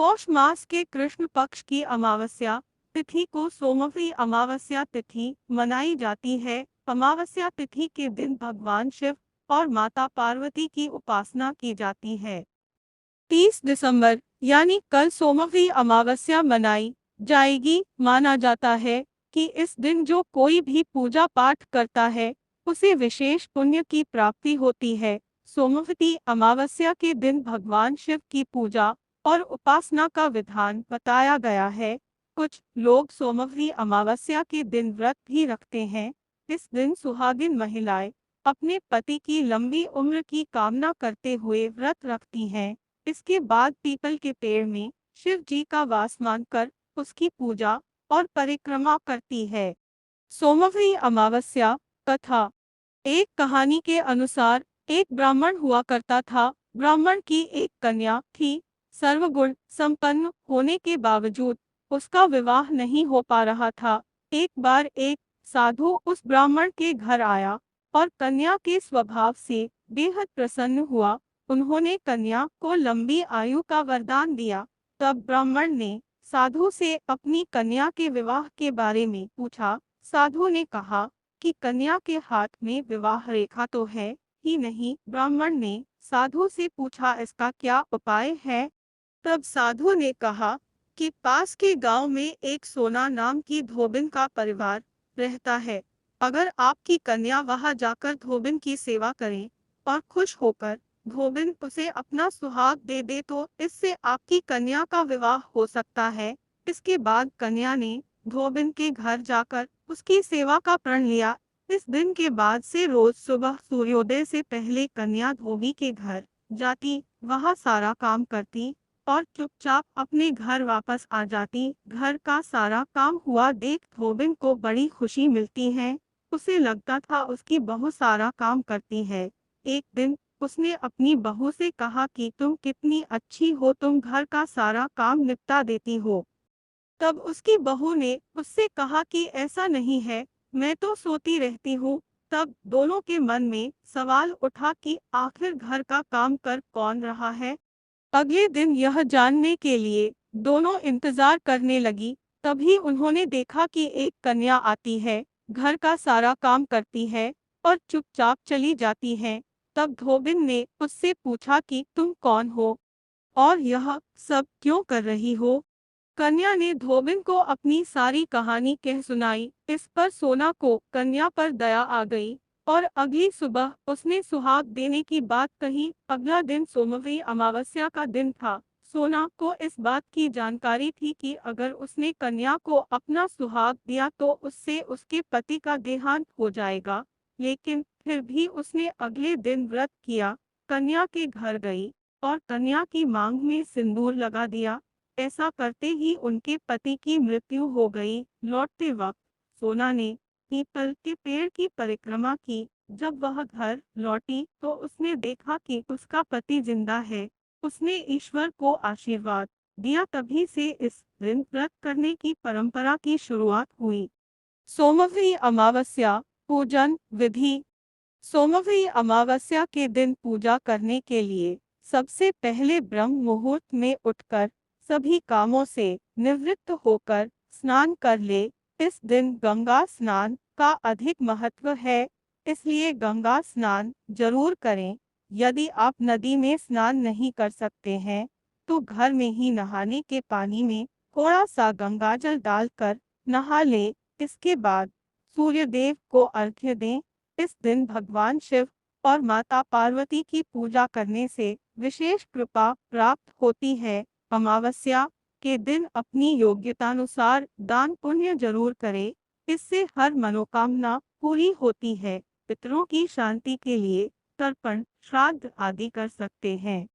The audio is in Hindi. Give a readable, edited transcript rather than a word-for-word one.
पौष मास के कृष्ण पक्ष की अमावस्या तिथि को सोमवती अमावस्या तिथि मनाई जाती है। अमावस्या तिथि के दिन भगवान शिव और माता पार्वती की उपासना की जाती है। 30 दिसंबर यानी कल सोमवती अमावस्या मनाई जाएगी। माना जाता है कि इस दिन जो कोई भी पूजा पाठ करता है उसे विशेष पुण्य की प्राप्ति होती है। सोमवती अमावस्या के दिन भगवान शिव की पूजा और उपासना का विधान बताया गया है। कुछ लोग सोमवती अमावस्या के दिन व्रत भी रखते हैं। इस दिन सुहागिन महिलाएं अपने पति की लंबी उम्र की कामना करते हुए व्रत रखती हैं। इसके बाद पीपल के पेड़ में शिव जी का वास मानकर उसकी पूजा और परिक्रमा करती है। सोमवती अमावस्या कथा। एक कहानी के अनुसार एक ब्राह्मण हुआ करता था। ब्राह्मण की एक कन्या थी। सर्वगुण संपन्न होने के बावजूद उसका विवाह नहीं हो पा रहा था। एक बार एक साधु उस ब्राह्मण के घर आया और कन्या के स्वभाव से बेहद प्रसन्न हुआ। उन्होंने कन्या को लंबी आयु का वरदान दिया। तब ब्राह्मण ने साधु से अपनी कन्या के विवाह के बारे में पूछा। साधु ने कहा कि कन्या के हाथ में विवाह रेखा तो है ही नहीं। ब्राह्मण ने साधु से पूछा, इसका क्या उपाय है? तब साधु ने कहा कि पास के गांव में एक सोना नाम की धोबिन का परिवार रहता है। अगर आपकी कन्या वहां जाकर धोबिन की सेवा करे और खुश होकर धोबिन उसे अपना सुहाग दे दे तो इससे आपकी कन्या का विवाह हो सकता है। इसके बाद कन्या ने धोबिन के घर जाकर उसकी सेवा का प्रण लिया। इस दिन के बाद से रोज सुबह सूर्योदय से पहले कन्या धोबी के घर जाती, वहां सारा काम करती और चुपचाप अपने घर वापस आ जाती। घर का सारा काम हुआ देख धोबिन को बड़ी खुशी मिलती है। उसे लगता था उसकी बहू सारा काम करती है। एक दिन उसने अपनी बहू से कहा कि तुम कितनी अच्छी हो, तुम घर का सारा काम निपटा देती हो। तब उसकी बहू ने उससे कहा कि ऐसा नहीं है, मैं तो सोती रहती हूँ। तब दोनों के मन में सवाल उठा कि आखिर घर का काम कर कौन रहा है। अगले दिन यह जानने के लिए दोनों इंतजार करने लगी। तभी उन्होंने देखा कि एक कन्या आती है, घर का सारा काम करती है और चुपचाप चली जाती है। तब धोबिन ने उससे पूछा कि तुम कौन हो और यह सब क्यों कर रही हो? कन्या ने धोबिन को अपनी सारी कहानी कह सुनाई। इस पर सोना को कन्या पर दया आ गई और अगली सुबह उसने सुहाग देने की बात कही। अगला दिन सोमवती अमावस्या का दिन था। सोना को इस बात की जानकारी थी कि अगर उसने कन्या को अपना सुहाग दिया तो उससे उसके पति का देहांत हो जाएगा। लेकिन फिर भी उसने अगले दिन व्रत किया, कन्या के घर गई और कन्या की मांग में सिंदूर लगा दिया। ऐसा करते ही उनके पति की मृत्यु हो गई। लौटते वक्त सोना ने पीपल के पेड़ की परिक्रमा की। जब वह घर लौटी तो उसने देखा कि उसका पति जिंदा है। उसने ईश्वर को आशीर्वाद दिया। तभी से इस दिन व्रत करने की परंपरा की शुरुआत हुई। सोमवती अमावस्या पूजन विधि। सोमवती अमावस्या के दिन पूजा करने के लिए सबसे पहले ब्रह्म मुहूर्त में उठकर सभी कामों से निवृत्त होकर स्नान कर ले। इस दिन गंगा स्नान का अधिक महत्व है, इसलिए गंगा स्नान जरूर करें। यदि आप नदी में स्नान नहीं कर सकते हैं तो घर में ही नहाने के पानी में थोड़ा सा गंगाजल डालकर नहा ले। इसके बाद सूर्य देव को अर्घ्य दें। इस दिन भगवान शिव और माता पार्वती की पूजा करने से विशेष कृपा प्राप्त होती है। अमावस्या के दिन अपनी योग्यतानुसार दान पुण्य जरूर करें, इससे हर मनोकामना पूरी होती है। पितरों की शांति के लिए तर्पण श्राद्ध आदि कर सकते हैं।